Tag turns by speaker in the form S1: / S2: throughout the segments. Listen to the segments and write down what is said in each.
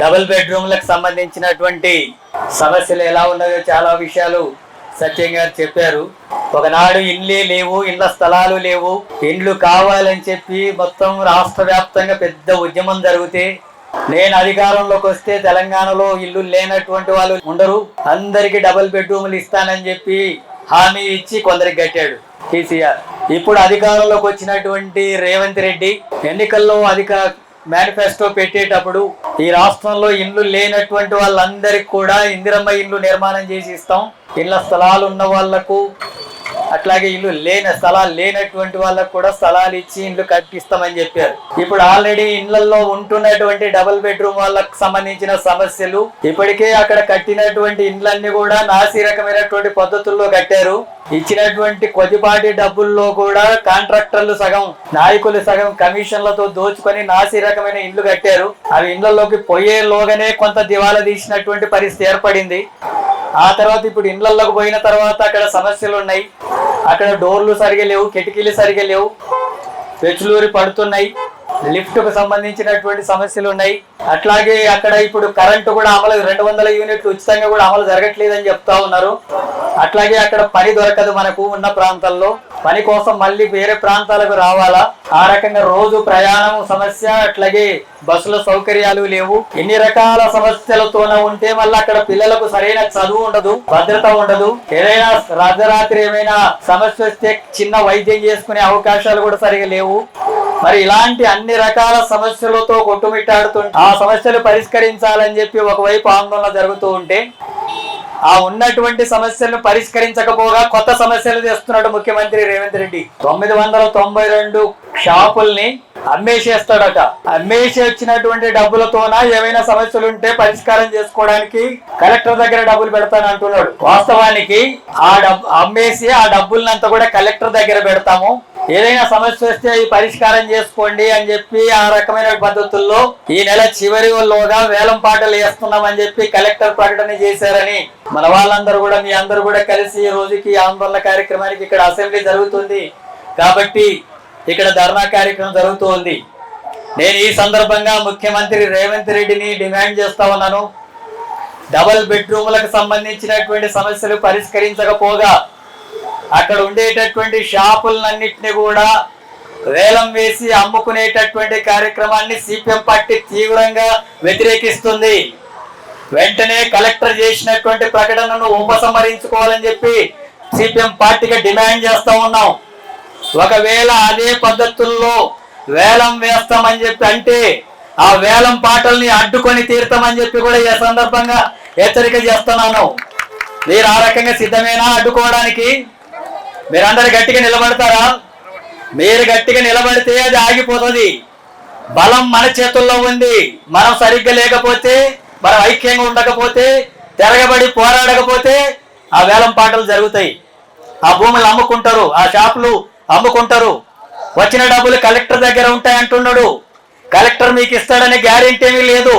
S1: Double బెడ్రూమ్లకు సంబంధించినటువంటి సమస్యలు ఎలా ఉన్నాయో చాలా విషయాలు సత్యం గారు చెప్పారు. ఒకనాడు ఇండ్లే లేవు, ఇండ్ల స్థలాలు లేవు, ఇండ్లు కావాలని చెప్పి మొత్తం రాష్ట్ర వ్యాప్తంగా పెద్ద ఉద్యమం జరిగితే నేను అధికారంలోకి వస్తే తెలంగాణలో ఇల్లు లేనటువంటి వాళ్ళు ఉండరు, అందరికి డబుల్ బెడ్రూమ్లు ఇస్తానని చెప్పి హామీ ఇచ్చి కొందరికి కట్టాడు కేసీఆర్. ఇప్పుడు అధికారంలోకి వచ్చినటువంటి రేవంత్ రెడ్డి ఎన్నికల్లో మేనిఫెస్టో పెట్టేటప్పుడు ఈ రాష్ట్రంలో ఇల్లు లేనటువంటి వాళ్ళందరికి కూడా ఇందిరమ్మ ఇల్లు నిర్మాణం చేసి ఇస్తాం, ఇళ్ల స్థలాలు ఉన్న వాళ్లకు అట్లాగే ఇల్లు స్థలాలు లేనటువంటి వాళ్ళకు కూడా స్థలాలు ఇచ్చి ఇల్లు కట్టిస్తామని చెప్పారు. ఇప్పుడు ఆల్రెడీ ఇళ్లలో ఉంటున్నటువంటి డబుల్ బెడ్రూమ్ వాళ్ళకు సంబంధించిన సమస్యలు ఇప్పటికే అక్కడ కట్టినటువంటి ఇండ్లన్నీ కూడా నాసి రకమైనటువంటి పద్ధతుల్లో కట్టారు. ఇచ్చినటువంటి కొద్దిపాటి డబ్బుల్లో కూడా కాంట్రాక్టర్లు సగం, నాయకులు సగం కమిషన్లతో దోచుకొని నాసి రకమైన ఇండ్లు కట్టారు. అవి ఇండ్లలోకి పోయేలోగానే కొంత దివాలా తీసినటువంటి పరిస్థితి ఏర్పడింది. ఆ తర్వాత ఇప్పుడు ఇండ్లలోకి పోయిన తర్వాత అక్కడ సమస్యలు ఉన్నాయి. అక్కడ డోర్లు సరిగా లేవు, కిటికీలు సరిగా లేవు, పెచ్చులూరి పడుతున్నాయి, లిఫ్ట్ కు సంబంధించినటువంటి సమస్యలు ఉన్నాయి. అట్లాగే అక్కడ ఇప్పుడు కరెంటు కూడా అమలు 200 యూనిట్లు ఉచితంగా కూడా అమలు జరగట్లేదని చెప్తా ఉన్నారు. అట్లాగే అక్కడ పని దొరకదు, మనకు ఉన్న ప్రాంతాల్లో పని కోసం మళ్ళీ వేరే ప్రాంతాలకు రావాలా, ఆ రకంగా రోజు ప్రయాణం సమస్య, అట్లాగే బస్సుల సౌకర్యాలు లేవు. ఇన్ని రకాల సమస్యలతోన ఉంటే మళ్ళీ అక్కడ పిల్లలకు సరైన చదువు ఉండదు, భద్రత ఉండదు. ఏదైనా రాత్రి ఏమైనా సమస్య వస్తే చిన్న వైద్యం చేసుకునే అవకాశాలు కూడా సరిగా లేవు. మరి ఇలాంటి అన్ని రకాల సమస్యలతో కొట్టుమిట్టాడుతుంటే ఆ సమస్యలు పరిష్కరించాలని చెప్పి ఒకవైపు ఆందోళన జరుగుతూ ఉంటే ఆ ఉన్నటువంటి సమస్యలను పరిష్కరించకపోగా కొత్త సమస్యలు తెస్తున్నాడు ముఖ్యమంత్రి రేవంత్ రెడ్డి. 992 షాపుల్ని అమ్మేసేస్తాడట. అమ్మేసి వచ్చినటువంటి డబ్బులతోన ఏమైనా సమస్యలు ఉంటే పరిష్కారం చేసుకోవడానికి కలెక్టర్ దగ్గర డబ్బులు పెడతాను అంటున్నాడు. వాస్తవానికి అమ్మేసి ఆ డబ్బులనంతా కూడా కలెక్టర్ దగ్గర పెడతాము, ఏదైనా సమస్య వస్తే ఈ పరిష్కారం చేసుకోండి అని చెప్పి ఆ రకమైన పద్ధతుల్లో ఈ నెల చివరిలోగా వేలం పాటలు వేస్తున్నామని చెప్పి కలెక్టర్ ప్రకటన చేశారని మన వాళ్ళందరూ కూడా, మీ అందరూ కూడా కలిసి ఈ రోజుకి ఆందోళన కార్యక్రమానికి ఇక్కడ అసెంబ్లీ జరుగుతుంది కాబట్టి ఇక్కడ ధర్నా కార్యక్రమం జరుగుతుంది. నేను ఈ సందర్భంగా ముఖ్యమంత్రి రేవంత్ రెడ్డిని డిమాండ్ చేస్తా ఉన్నాను, డబుల్ బెడ్రూమ్లకు సంబంధించినటువంటి సమస్యలు పరిష్కరించకపోగా అక్కడ ఉండేటటువంటి షాపులన్నింటినీ కూడా వేలం వేసి అమ్ముకునేటటువంటి కార్యక్రమాన్ని సిపిఎం పార్టీ తీవ్రంగా వ్యతిరేకిస్తుంది. వెంటనే కలెక్టర్ చేసినటువంటి ప్రకటనను ఉపసంహరించుకోవాలని చెప్పి సిపిఎం పార్టీగా డిమాండ్ చేస్తా ఉన్నాం. ఒకవేళ అదే పద్ధతుల్లో వేలం వేస్తామని చెప్పి అంటే ఆ వేలం పాటల్ని అడ్డుకొని తీరుతామని చెప్పి కూడా ఈ సందర్భంగా హెచ్చరిక చేస్తున్నాను. మీరు ఆ రకంగా సిద్ధమేనా అడ్డుకోవడానికి? మీరందరూ గట్టిగా నిలబడతారా? మీరు గట్టిగా నిలబడితే అది ఆగిపోతుంది. బలం మన చేతుల్లో ఉంది. మనం సరిగ్గా లేకపోతే, మనం ఐక్యంగా ఉండకపోతే, తిరగబడి పోరాడకపోతే ఆ వేలం పాటలు జరుగుతాయి. ఆ భూములు అమ్ముకుంటారు, ఆ షాపులు అమ్ముకుంటారు. వచ్చిన డబ్బులు కలెక్టర్ దగ్గర ఉంటాయంటున్నాడు. కలెక్టర్ మీకు ఇస్తాడనే గ్యారెంటీ ఏమీ లేదు.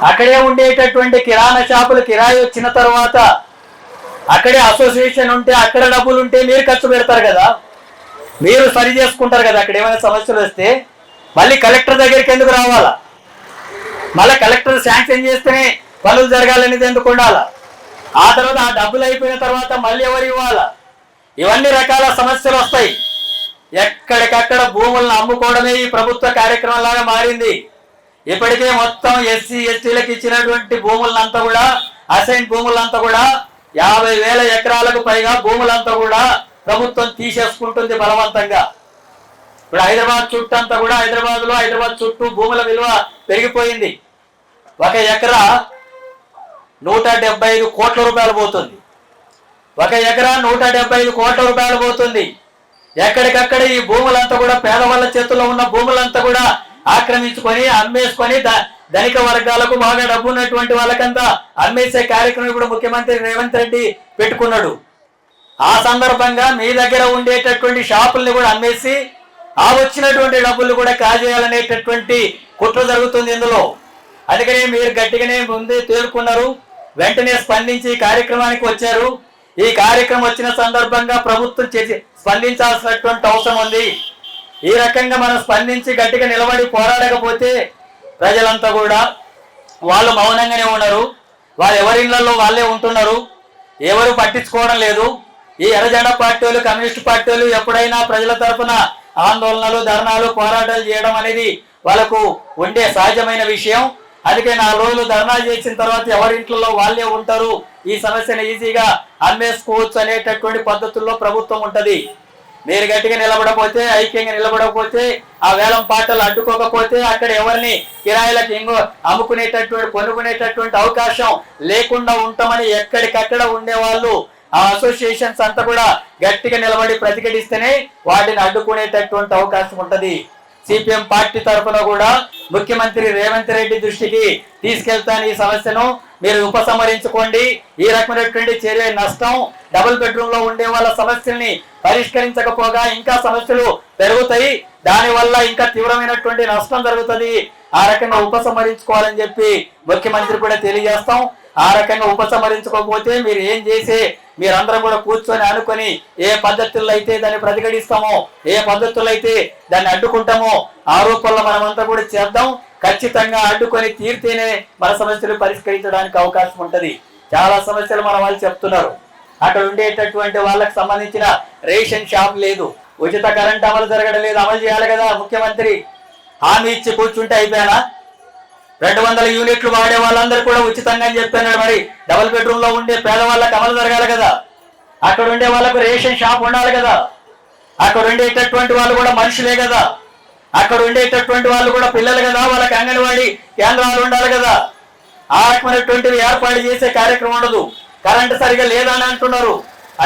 S1: అక్కడే ఉండేటటువంటి కిరాణా షాపులు కిరాయి వచ్చిన తర్వాత అక్కడే అసోసియేషన్ ఉంటే అక్కడ డబ్బులు ఉంటే మీరు ఖర్చు పెడతారు కదా, మీరు సరి చేసుకుంటారు కదా. అక్కడ ఏమైనా సమస్యలు వస్తే మళ్ళీ కలెక్టర్ దగ్గరికి ఎందుకు రావాలా? మళ్ళీ కలెక్టర్ శాంక్షన్ చేస్తేనే పనులు జరగాలనేది ఎందుకు ఉండాలా? ఆ తర్వాత ఆ డబ్బులు అయిపోయిన తర్వాత మళ్ళీ ఎవరు ఇవ్వాలా? ఇవన్నీ రకాల సమస్యలు వస్తాయి. ఎక్కడికక్కడ భూములను అమ్ముకోవడమే ఈ ప్రభుత్వ కార్యక్రమం లాగా మారింది. ఇప్పటికే మొత్తం ఎస్సీ ఎస్టీలకు ఇచ్చినటువంటి భూములంతా కూడా, అసైన్ భూములంతా కూడా 50,000 ఎకరాలకు పైగా భూములంతా కూడా ప్రభుత్వం తీసేసుకుంటుంది బలవంతంగా. ఇప్పుడు హైదరాబాద్ చుట్టూ అంతా కూడా, హైదరాబాద్ చుట్టూ భూముల విలువ పెరిగిపోయింది. ఒక ఎకరా 175 కోట్ల రూపాయలు పోతుంది. ఒక ఎకరా 175 కోట్ల రూపాయలు పోతుంది. ఎక్కడికక్కడ ఈ భూములంతా కూడా పేదవాళ్ళ చేతుల్లో ఉన్న భూములంతా కూడా ఆక్రమించుకొని అమ్మేసుకొని ధనిక వర్గాలకు బాగా డబ్బు ఉన్నటువంటి వాళ్ళకంతా అమ్మేసే కార్యక్రమం ఇప్పుడు ముఖ్యమంత్రి రేవంత్ రెడ్డి పెట్టుకున్నాడు. ఆ సందర్భంగా మీ దగ్గర ఉండేటటువంటి షాపుల్ని కూడా అమ్మేసి ఆ వచ్చినటువంటి డబ్బులు కూడా కాజేయాలనేటటువంటి కుట్ర జరుగుతుంది ఇందులో. అందుకనే మీరు గట్టిగానే ముందే తేలుకున్నారు, వెంటనే స్పందించి ఈ కార్యక్రమానికి వచ్చారు. ఈ కార్యక్రమం వచ్చిన సందర్భంగా ప్రభుత్వం స్పందించాల్సినటువంటి అవసరం ఉంది. ఈ రకంగా మనం స్పందించి గట్టిగా నిలబడి పోరాడకపోతే ప్రజలంతా కూడా వాళ్ళు మౌనంగానే ఉన్నారు. వాళ్ళు ఎవరి ఇళ్లలో వాళ్ళే ఉంటున్నారు, ఎవరు పట్టించుకోవడం లేదు. ఈ ఎర్రజెండా పార్టీ వాళ్ళు, కమ్యూనిస్ట్ పార్టీ వాళ్ళు ఎప్పుడైనా ప్రజల తరఫున ఆందోళనలు, ధర్నాలు, పోరాటాలు చేయడం అనేది వాళ్ళకు ఉండే సహజమైన విషయం. అందుకే 4 రోజులు ధర్నాలు చేసిన తర్వాత ఎవరింట్లో వాళ్ళే ఉంటారు, ఈ సమస్యను ఈజీగా అమ్మేసుకోవచ్చు అనేటటువంటి పద్ధతుల్లో ప్రభుత్వం ఉంటది. మీరు గట్టిగా నిలబడకపోతే, ఐక్యంగా నిలబడకపోతే, ఆ వేలం పాటలు అడ్డుకోకపోతే అక్కడ ఎవరిని కిరాయిలకు అమ్ముకునేటటువంటి, కొనుక్కునేటటువంటి అవకాశం లేకుండా ఉంటామని ఎక్కడికక్కడ ఉండేవాళ్ళు ఆ అసోసియేషన్స్ అంతా కూడా గట్టిగా నిలబడి ప్రతిఘటిస్తేనే వాటిని అడ్డుకునేటటువంటి అవకాశం ఉంటది. సిపిఎం పార్టీ తరఫున కూడా ముఖ్యమంత్రి రేవంత్ రెడ్డి దృష్టికి తీసుకెళ్తాను ఈ సమస్యను, మీరు ఉపసంహరించుకోండి. ఈ రకమైనటువంటి చర్య నష్టం, డబుల్ బెడ్రూమ్ లో ఉండే వాళ్ళ సమస్యల్ని పరిష్కరించకపోగా ఇంకా సమస్యలు పెరుగుతాయి, దానివల్ల ఇంకా తీవ్రమైనటువంటి నష్టం జరుగుతుంది. ఆ రకంగా ఉపసంహరించుకోవాలని చెప్పి ముఖ్యమంత్రి కూడా తెలియజేస్తాం. ఆ రకంగా ఉపసంహరించుకోకపోతే మీరు ఏం చేసే, మీరందరం కూడా కూర్చొని అనుకొని ఏ పద్ధతుల్లో అయితే దాన్ని ప్రతిఘటిస్తామో, ఏ పద్ధతుల్లో అయితే దాన్ని అడ్డుకుంటామో ఆ రూపంలో మనమంతా కూడా చేద్దాం. ఖచ్చితంగా అడ్డుకొని తీరితేనే మన సమస్యలు పరిష్కరించడానికి అవకాశం ఉంటది. చాలా సమస్యలు మన వాళ్ళు చెప్తున్నారు. అక్కడ ఉండేటటువంటి వాళ్ళకి సంబంధించిన రేషన్ షాప్ లేదు, ఉచిత కరెంట్ అమలు జరగడం లేదు, అమలు చేయాలి కదా. ముఖ్యమంత్రి హామీ ఇచ్చి కూర్చుంటే అయిపోయానా? 200 యూనిట్లు వాడే వాళ్ళందరూ కూడా ఉచితంగా అని చెప్పాడు. మరి డబుల్ బెడ్రూమ్ లో ఉండే పేదవాళ్ళకి అమలు జరగాలి కదా, అక్కడ ఉండే వాళ్ళకు రేషన్ షాప్ ఉండాలి కదా, అక్కడ ఉండేటటువంటి వాళ్ళు కూడా మనుషులే కదా, అక్కడ ఉండేటటువంటి వాళ్ళు కూడా పిల్లలు కదా, వాళ్ళకి అంగన్వాడీ కేంద్రాలు ఉండాలి కదా. ఆ రకమైనటువంటివి ఏర్పాటు చేసే కార్యక్రమం ఉండదు. కరెంటు సరిగా లేదని అంటున్నారు,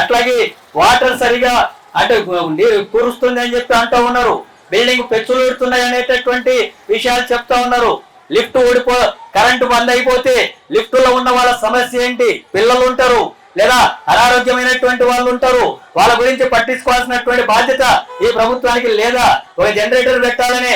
S1: అట్లాగే వాటర్ సరిగా అంటే నీరు కురుస్తుంది అని చెప్పి అంటూ ఉన్నారు, బిల్డింగ్ పెచ్చులు పెడుతున్నాయి అనేటటువంటి విషయాలు చెప్తా ఉన్నారు. లిఫ్ట్ ఊడిపో, కరెంటు బంద్ అయిపోతే లిఫ్టులో ఉన్న వాళ్ళ సమస్య ఏంటి? పిల్లలు ఉంటారు లేదా అనారోగ్యమైనటువంటి వాళ్ళు ఉంటారు, వాళ్ళ గురించి పట్టించుకోవాల్సినటువంటి బాధ్యత ఈ ప్రభుత్వానికి లేదా? ఒక జనరేటర్ పెట్టాలనే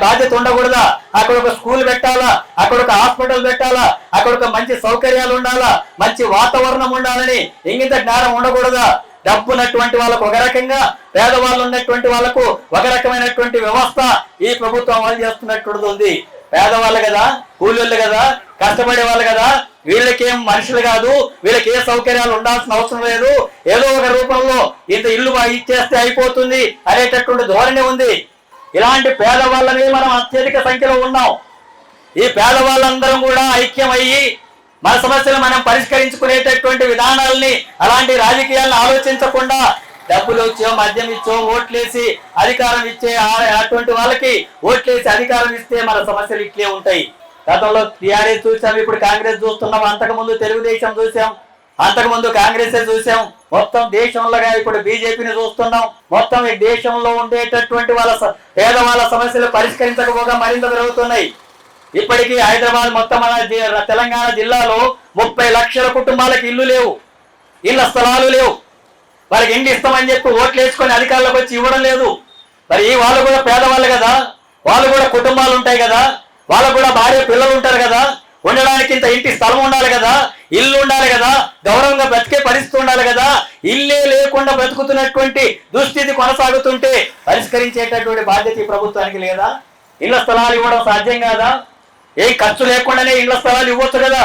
S1: బాధ్యత ఉండకూడదా? అక్కడ ఒక స్కూల్ పెట్టాలా, అక్కడ ఒక హాస్పిటల్ పెట్టాలా, అక్కడ ఒక మంచి సౌకర్యాలు ఉండాలా, మంచి వాతావరణం ఉండాలని ఇంగిత జ్ఞానం ఉండకూడదా? డబ్బున్నటువంటి వాళ్ళకు ఒక రకంగా, పేదవాళ్ళు ఉన్నటువంటి వాళ్ళకు ఒక రకమైనటువంటి వ్యవస్థ ఈ ప్రభుత్వం అమలు చేస్తున్నటువంటిది ఉంది. పేదవాళ్ళు కదా, కూలీళ్ళు కదా, కష్టపడే వాళ్ళు కదా, వీళ్ళకేం మనుషులు కాదు, వీళ్ళకి ఏ సౌకర్యాలు ఉండాల్సిన అవసరం లేదు, ఏదో ఒక రూపంలో ఇంత ఇల్లు ఇచ్చేస్తే అయిపోతుంది అనేటటువంటి ధోరణి ఉంది. ఇలాంటి పేదవాళ్ళని మనం అత్యధిక సంఖ్యలో ఉన్నాం. ఈ పేదవాళ్ళందరం కూడా ఐక్యమయ్యి మన సమస్యలు మనం పరిష్కరించుకునేటటువంటి విధానాలని, అలాంటి రాజకీయాలను ఆలోచించకుండా డబ్బులు ఇచ్చో, మద్యం ఇచ్చో, ఓట్లేసి అధికారం ఇచ్చే అటువంటి వాళ్ళకి ఓట్లేసి అధికారం ఇస్తే మన సమస్యలు ఇట్లే ఉంటాయి. గతంలో టీఆర్ఎస్ చూసాం, ఇప్పుడు కాంగ్రెస్ చూస్తున్నాం, అంతకుముందు తెలుగుదేశం చూసాం, అంతకుముందు కాంగ్రెస్ చూసాం, మొత్తం దేశంలో ఇప్పుడు బీజేపీని చూస్తున్నాం. మొత్తం ఈ దేశంలో ఉండేటటువంటి వాళ్ళ పేదవాళ్ళ సమస్యలు పరిష్కరించకపోగా మరింత పెరుగుతున్నాయి. ఇప్పటికీ హైదరాబాద్ మొత్తం మన తెలంగాణ జిల్లాలో 30 లక్షల కుటుంబాలకు ఇల్లు లేవు, ఇళ్ల స్థలాలు లేవు. వాళ్ళకి ఇంటి ఇస్తామని చెప్పి ఓట్లు వేసుకొని అధికారులకు వచ్చి ఇవ్వడం లేదు. మరి వాళ్ళు కూడా పేదవాళ్ళు కదా, వాళ్ళు కూడా కుటుంబాలు ఉంటాయి కదా, వాళ్ళకు కూడా భార్య పిల్లలు ఉంటారు కదా, ఉండడానికి ఇంత ఇంటి స్థలం ఉండాలి కదా, ఇల్లు ఉండాలి కదా, గౌరవంగా బ్రతికే పరిస్థితి ఉండాలి కదా. ఇల్లే లేకుండా బ్రతుకుతున్నటువంటి దుస్థితి కొనసాగుతుంటే పరిష్కరించేటటువంటి బాధ్యత ఈ ప్రభుత్వానికి లేదా? ఇళ్ల స్థలాలు ఇవ్వడం సాధ్యం కాదా? ఏం ఖర్చు లేకుండానే ఇళ్ల స్థలాలు ఇవ్వచ్చు కదా.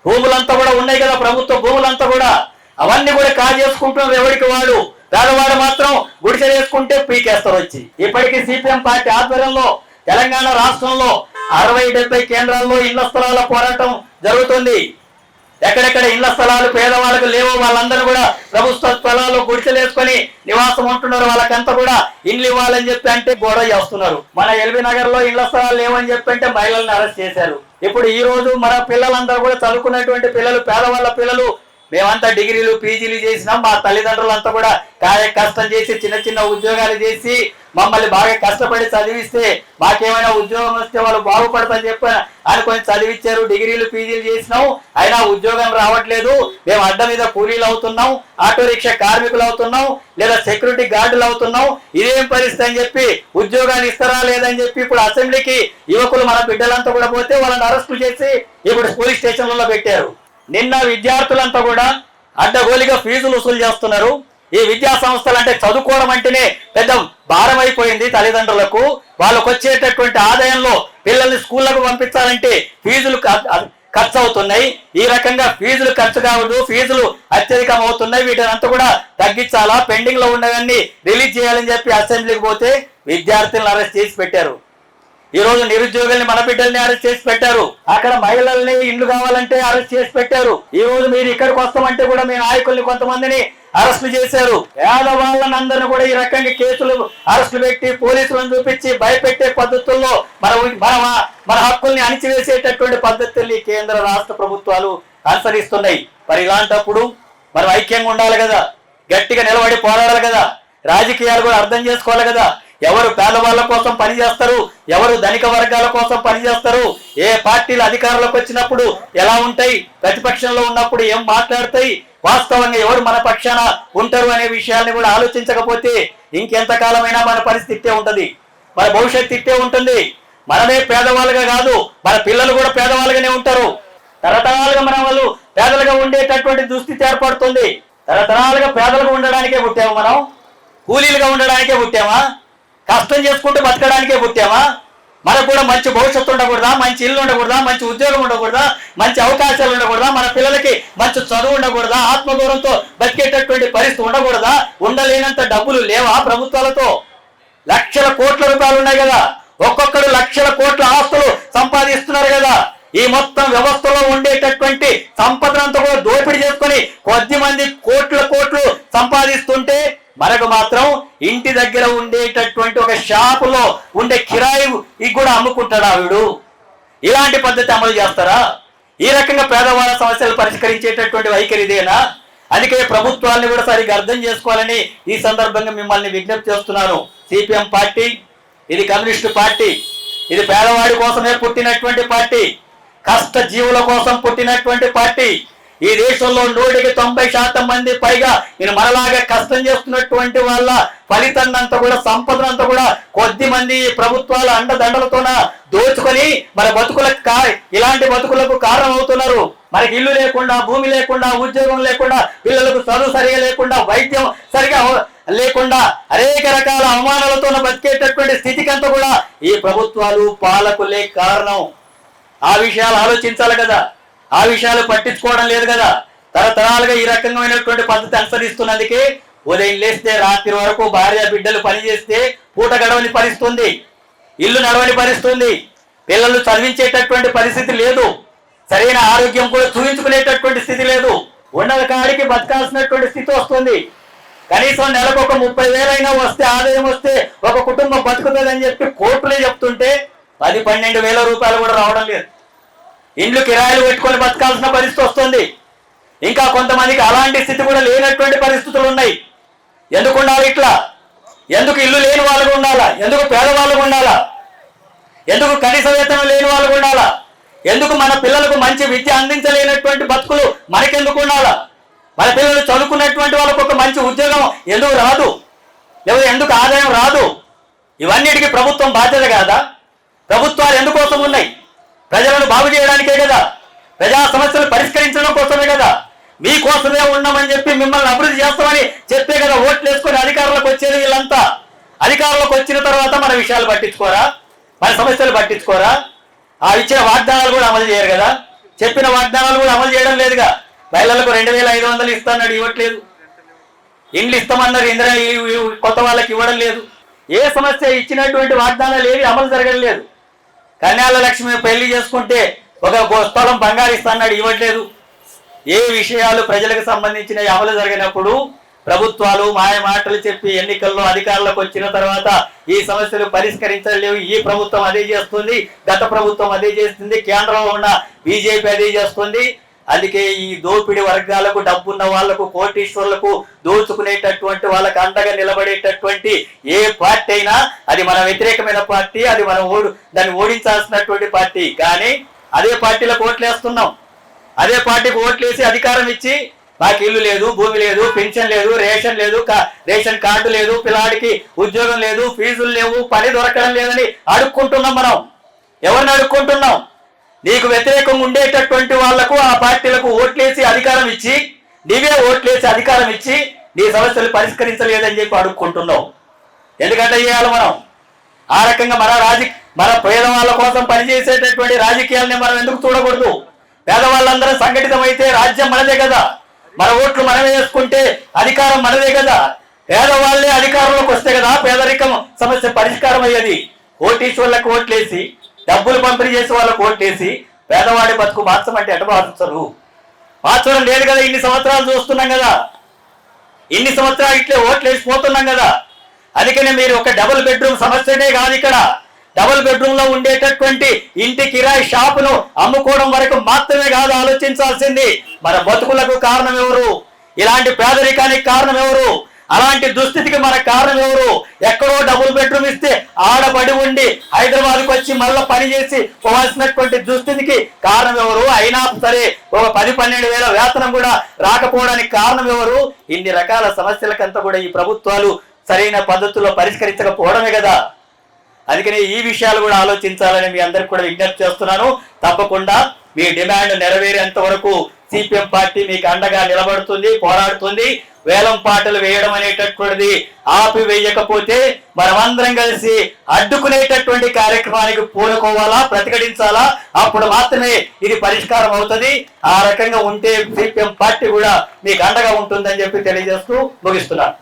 S1: భూములంతా కూడా ఉన్నాయి కదా, ప్రభుత్వ భూములంతా కూడా, అవన్నీ కూడా కాజేసుకుంటున్నారు ఎవరికి వాడు. పేదవాడు మాత్రం గుడిసె వేసుకుంటే పీకేస్తారు వచ్చి. ఇప్పటికీ సిపిఎం పార్టీ ఆధ్వర్యంలో తెలంగాణ రాష్ట్రంలో 60-70 కేంద్రాల్లో ఇళ్ల స్థలాల పోరాటం జరుగుతుంది. ఎక్కడెక్కడ ఇళ్ల స్థలాలు పేదవాళ్ళకు లేవో వాళ్ళందరూ కూడా ప్రభుత్వ స్థలాలు గుడిసెలు వేసుకొని నివాసం ఉంటున్నారు. వాళ్ళకంతా కూడా ఇండ్లు ఇవ్వాలని చెప్పి అంటే గొడవ చేస్తున్నారు. మన ఎల్బీ నగర్ లో ఇళ్ల స్థలాలు లేవని చెప్పి అంటే మహిళలను అరెస్ట్ చేశారు. ఇప్పుడు ఈ రోజు మన పిల్లలందరూ కూడా చదువుకున్నటువంటి పిల్లలు, పేదవాళ్ళ పిల్లలు, మేమంతా డిగ్రీలు పీజీలు చేసినాం, మా తల్లిదండ్రులంతా కూడా కష్టం చేసి చిన్న చిన్న ఉద్యోగాలు చేసి మమ్మల్ని బాగా కష్టపడి చదివిస్తే మాకేమైనా ఉద్యోగం వస్తే వాళ్ళు బాగుపడతారని చెప్పి అనుకొని చదివించారు, డిగ్రీలు పీజీలు చేసినాం, అయినా ఉద్యోగం రావట్లేదు. మేము అడ్డ మీద కూలీలు అవుతున్నాం, ఆటో రిక్షా కార్మికులు అవుతున్నాం, లేదా సెక్యూరిటీ గార్డులు అవుతున్నాం. ఇదేం పరిస్థితి అని చెప్పి ఉద్యోగాన్ని ఇస్తారా లేదని చెప్పి ఇప్పుడు అసెంబ్లీకి యువకులు మన బిడ్డలంతా కూడా పోతే వాళ్ళని అరెస్టు చేసి ఇప్పుడు పోలీస్ స్టేషన్లలో పెట్టారు. నిన్న విద్యార్థులంతా కూడా అడ్డగోలిగా ఫీజులు వసూలు చేస్తున్నారు. ఈ విద్యా సంస్థలు అంటే చదువుకోవడం అంటేనే పెద్ద భారం అయిపోయింది తల్లిదండ్రులకు. వాళ్ళకు వచ్చేటటువంటి ఆదాయంలో పిల్లల్ని స్కూళ్లకు పంపించాలంటే ఫీజులు ఖర్చు అవుతున్నాయి, ఈ రకంగా ఫీజులు ఖర్చు కావద్దు, ఫీజులు అత్యధికం అవుతున్నాయి, వీటిని అంతా కూడా తగ్గించాలా, పెండింగ్ లో ఉన్నవన్నీ రిలీజ్ చేయాలని చెప్పి అసెంబ్లీకి పోతే విద్యార్థులను అరెస్ట్ చేసి పెట్టారు. ఈ రోజు నిరుద్యోగుల్ని, మన బిడ్డల్ని అరెస్ట్ చేసి పెట్టారు. అక్కడ మహిళల్ని ఇండ్లు కావాలంటే అరెస్ట్ చేసి పెట్టారు. ఈ రోజు మీరు ఇక్కడికి వస్తామంటే కూడా మీ నాయకుల్ని కొంతమందిని అరెస్టులు చేశారు. పేదవాళ్ళని అందరినీ కూడా ఈ రకంగా కేసులు అరెస్టులు పెట్టి పోలీసులను చూపించి భయపెట్టే పద్ధతుల్లో మన హక్కుల్ని అణిచివేసేటటువంటి పద్ధతుల్ని కేంద్ర రాష్ట్ర ప్రభుత్వాలు అనుసరిస్తున్నాయి. మరి ఇలాంటప్పుడు మనం ఐక్యంగా ఉండాలి కదా, గట్టిగా నిలబడి పోరాడాలి కదా, రాజకీయాలు కూడా అర్థం చేసుకోవాలి కదా. ఎవరు పేదవాళ్ళ కోసం పనిచేస్తారు, ఎవరు ధనిక వర్గాల కోసం పనిచేస్తారు, ఏ పార్టీలు అధికారంలోకి వచ్చినప్పుడు ఎలా ఉంటాయి, ప్రతిపక్షంలో ఉన్నప్పుడు ఏం మాట్లాడతాయి, వాస్తవంగా ఎవరు మన పక్షాన ఉంటారు అనే విషయాన్ని కూడా ఆలోచించకపోతే ఇంకెంతకాలమైనా మన పరిస్థితి ఉంటది, మన భవిష్యత్తు ఇట్టే ఉంటుంది. మనమే పేదవాళ్ళుగా కాదు, మన పిల్లలు కూడా పేదవాళ్ళుగానే ఉంటారు. తరతరాలుగా మన వాళ్ళు పేదలుగా ఉండేటటువంటి దుస్థితి ఏర్పడుతుంది. తరతరాలుగా పేదలుగా ఉండడానికే పుట్టాము, మనం కూలీలుగా ఉండడానికే పుట్టామా, కష్టం చేసుకుంటూ బతకడానికే పుట్టామా? మనకు కూడా మంచి భవిష్యత్తు ఉండకూడదా, మంచి ఇల్లు ఉండకూడదా, మంచి ఉద్యోగం ఉండకూడదా, మంచి అవకాశాలు ఉండకూడదా, మన పిల్లలకి మంచి చదువు ఉండకూడదా, ఆత్మగౌరవంతో బతికేటటువంటి పరిస్థితి ఉండకూడదా? ఉండలేనంత డబ్బులు లేవా ప్రభుత్వాలతో? లక్షల కోట్ల రూపాయలు ఉన్నాయి కదా, ఒక్కొక్కడు లక్షల కోట్ల ఆస్తులు సంపాదిస్తున్నారు కదా. ఈ మొత్తం వ్యవస్థలో ఉండేటటువంటి సంపదనంతా కూడా దోపిడీ చేసుకొని కొద్ది మంది కోట్లు సంపాదిస్తుంటే మనకు మాత్రం ఇంటి దగ్గర ఉండేటటువంటి ఒక షాపులో ఉండే కిరాయి కూడా అమ్ముకుంటాడా వీడు? ఇలాంటి పద్ధతి అమలు చేస్తారా? ఈ రకంగా పేదవాళ్ళ సమస్యలు పరిష్కరించేటటువంటి వైఖరి ఇదేనా? అందుకే ప్రభుత్వాన్ని కూడా సరిగ్గా అర్థం చేసుకోవాలని ఈ సందర్భంగా మిమ్మల్ని విజ్ఞప్తి చేస్తున్నాను. సిపిఎం పార్టీ ఇది కమ్యూనిస్టు పార్టీ, ఇది పేదవాడి కోసమే పుట్టినటువంటి పార్టీ, కష్ట జీవుల కోసం పుట్టినటువంటి పార్టీ. ఈ దేశంలో 190% మంది పైగా నేను మనలాగా కష్టం చేస్తున్నటువంటి వాళ్ళ ఫలితాన్నంతా కూడా, సంపదనంతా కూడా కొద్ది మంది ప్రభుత్వాల అండదండలతోన దోచుకొని మన బతుకులకు ఇలాంటి బతుకులకు కారణం అవుతున్నారు. మనకి ఇల్లు లేకుండా, భూమి లేకుండా, ఉద్యోగం లేకుండా, పిల్లలకు చదువు సరిగా లేకుండా, వైద్యం సరిగా లేకుండా అనేక రకాల అవమానాలతో బతికేటటువంటి స్థితికంతా కూడా ఈ ప్రభుత్వాలు పాలకులే కారణం. ఆ విషయాలు ఆలోచించాలి కదా, ఆ విషయాలు పట్టించుకోవడం లేదు కదా. తరతరాలుగా ఈ రకమైనటువంటి పద్ధతి అనుసరిస్తున్నందుకే ఉదయం లేస్తే రాత్రి వరకు భార్య బిడ్డలు పనిచేస్తే పూట గడవని పరిస్థితుంది, ఇల్లు నడవని పరిస్థితుంది, పిల్లలు చదివించేటటువంటి పరిస్థితి లేదు, సరైన ఆరోగ్యం కూడా చూపించుకునేటటువంటి స్థితి లేదు, ఉన్నత కాడికి బతకాల్సినటువంటి స్థితి వస్తుంది. కనీసం నెలకు ఒక 30,000 అయినా వస్తే, ఆదాయం వస్తే ఒక కుటుంబం బతుకుతుందని చెప్పి కోర్టులే చెప్తుంటే 10-12,000 రూపాయలు కూడా రావడం లేదు. ఇండ్లు కిరాయిలు పెట్టుకొని బతకాల్సిన పరిస్థితి వస్తుంది. ఇంకా కొంతమందికి అలాంటి స్థితి కూడా లేనటువంటి పరిస్థితులు ఉన్నాయి. ఎందుకు ఉండాలి ఇట్లా? ఎందుకు ఇల్లు లేని వాళ్ళకు ఉండాలా? ఎందుకు పేదవాళ్ళకు ఉండాలా? ఎందుకు కనీస వేతనం లేని వాళ్ళకు ఉండాలా? ఎందుకు మన పిల్లలకు మంచి విద్య అందించలేనటువంటి బతుకులు మనకెందుకు ఉండాలా? మన పిల్లలు చదువుకున్నటువంటి వాళ్ళకు ఒక మంచి ఉద్యోగం ఎందుకు రాదు? లేదా ఎందుకు ఆదాయం రాదు? ఇవన్నిటికీ ప్రభుత్వం బాధ్యత కాదా? ప్రభుత్వాలు ఎందుకోసం ఉన్నాయి? ప్రజలను బాగు చేయడానికే కదా, ప్రజా సమస్యలు పరిష్కరించడం కోసమే కదా. మీకోసమే ఉన్నామని చెప్పి మిమ్మల్ని అభివృద్ధి చేస్తామని చెప్పే కదా ఓట్లు వేసుకొని అధికారంలోకి వచ్చేది వీళ్ళంతా. అధికారంలోకి వచ్చిన తర్వాత మన విషయాలు పట్టించుకోరా, మన సమస్యలు పట్టించుకోరా? ఆ ఇచ్చిన వాగ్దానాలు కూడా అమలు చేయరు కదా, చెప్పిన వాగ్దానాలు కూడా అమలు చేయడం లేదుగా. మహిళలకు 2,500 ఇస్తాన్నాడు, ఇవ్వట్లేదు. ఇండ్లు ఇస్తామన్నారు, ఇందిరా కొత్త వాళ్ళకి ఇవ్వడం లేదు. ఏ సమస్య ఇచ్చినటువంటి వాగ్దానాలు ఏవి అమలు జరగడం లేదు. కన్యాల లక్ష్మి పెళ్లి చేసుకుంటే ఒక స్థలం బంగారు ఇస్తాన్నాడు, ఇవ్వట్లేదు. ఏ విషయాలు ప్రజలకు సంబంధించిన అమలు జరిగినప్పుడు ప్రభుత్వాలు మాయ మాటలు చెప్పి ఎన్నికల్లో అధికారంలోకి వచ్చిన తర్వాత ఈ సమస్యలు పరిష్కరించలేవు. ఈ ప్రభుత్వం అదే చేస్తుంది, గత ప్రభుత్వం అదే చేస్తుంది, కేంద్రంలో ఉన్న బీజేపీ అదే చేస్తుంది. అందుకే ఈ దోపిడి వర్గాలకు, డబ్బున్న వాళ్లకు, కోటీశ్వరులకు, దోచుకునేటటువంటి వాళ్ళకు అండగా నిలబడేటటువంటి ఏ పార్టీ అయినా అది మన వ్యతిరేకమైన పార్టీ, అది మనం దాన్ని ఓడించాల్సినటువంటి పార్టీ. కానీ అదే పార్టీలకు ఓట్లేస్తున్నాం, అదే పార్టీకి ఓట్లేసి అధికారం ఇచ్చి మాకు ఇల్లు లేదు, భూమి లేదు, పెన్షన్ లేదు, రేషన్ లేదు, రేషన్ కార్డు లేదు, పిల్లాడికి ఉద్యోగం లేదు, ఫీజులు లేవు, పని దొరకడం లేదని అడుక్కుంటున్నాం. మనం ఎవరిని అడుక్కుంటున్నాం? నీకు వ్యతిరేకంగా ఉండేటటువంటి వాళ్లకు, ఆ పార్టీలకు ఓట్లేసి అధికారం ఇచ్చి, నీవే ఓట్లేసి అధికారం ఇచ్చి నీ సమస్యలు పరిష్కరించలేదని చెప్పి అడుక్కుంటున్నావు. ఎందుకంటే చేయాలి మనం ఆ రకంగా మన పేదవాళ్ళ కోసం పనిచేసేటటువంటి రాజకీయాలని మనం ఎందుకు చూడకూడదు? పేదవాళ్ళందరూ సంఘటితమైతే రాజ్యం మనదే కదా, మన ఓట్లు మనమే వేసుకుంటే అధికారం మనదే కదా, పేదవాళ్ళే అధికారంలోకి వస్తే కదా పేదరికం సమస్య పరిష్కారం అయ్యేది. ఓటీశ్వర్లకు ఓట్లేసి డబ్బులు పంపిణీ చేసే వాళ్ళకు ఓట్లేసి పేదవాడి బతుకు మార్చమంటే ఎట మార్చరు? మార్చడం లేదు కదా. ఇన్ని సంవత్సరాలు చూస్తున్నాం కదా, ఇన్ని సంవత్సరాలు ఇట్లే ఓట్లు వేసిపోతున్నాం కదా. అందుకనే మీరు ఒక డబుల్ బెడ్రూమ్ సమస్యనే కాదు, ఇక్కడ డబుల్ బెడ్రూమ్ లో ఉండేటటువంటి ఇంటి కిరాయి షాపును అమ్ముకోవడం వరకు మాత్రమే కాదు ఆలోచించాల్సింది. మన బతుకులకు కారణం ఎవరు? ఇలాంటి పేదరికానికి కారణం ఎవరు? అలాంటి దుస్థితికి మన కారణం ఎవరు? ఎక్కడో డబుల్ బెడ్రూమ్ ఇస్తే ఆడబడి ఉండి హైదరాబాద్కి వచ్చి మళ్ళీ పని చేసి పోవాల్సినటువంటి దుస్థితికి కారణం ఎవరు? అయినా సరే ఒక 10-12 వేల వేతనం కూడా రాకపోవడానికి కారణం ఎవరు? ఇన్ని రకాల సమస్యలకంతా కూడా ఈ ప్రభుత్వాలు సరైన పద్ధతుల్లో పరిష్కరించకపోవడమే కదా. అందుకని ఈ విషయాలు కూడా ఆలోచించాలని మీ అందరికి కూడా విజ్ఞప్తి చేస్తున్నాను. తప్పకుండా మీ డిమాండ్ నెరవేరేంత వరకు సిపిఎం పార్టీ మీకు అండగా నిలబడుతుంది, పోరాడుతుంది. వేలం పాటలు వేయడం అనేటటువంటిది ఆపివేయకపోతే మనమందరం కలిసి అడ్డుకునేటటువంటి కార్యక్రమానికి పూనుకోవాలా, ప్రతిఘటించాలా. అప్పుడు మాత్రమే ఇది పరిష్కారం అవుతుంది. ఆ రకంగా ఉంటే సిపిఎం పార్టీ కూడా మీకు అండగా ఉంటుందని చెప్పి తెలియజేస్తూ ముగిస్తున్నాను.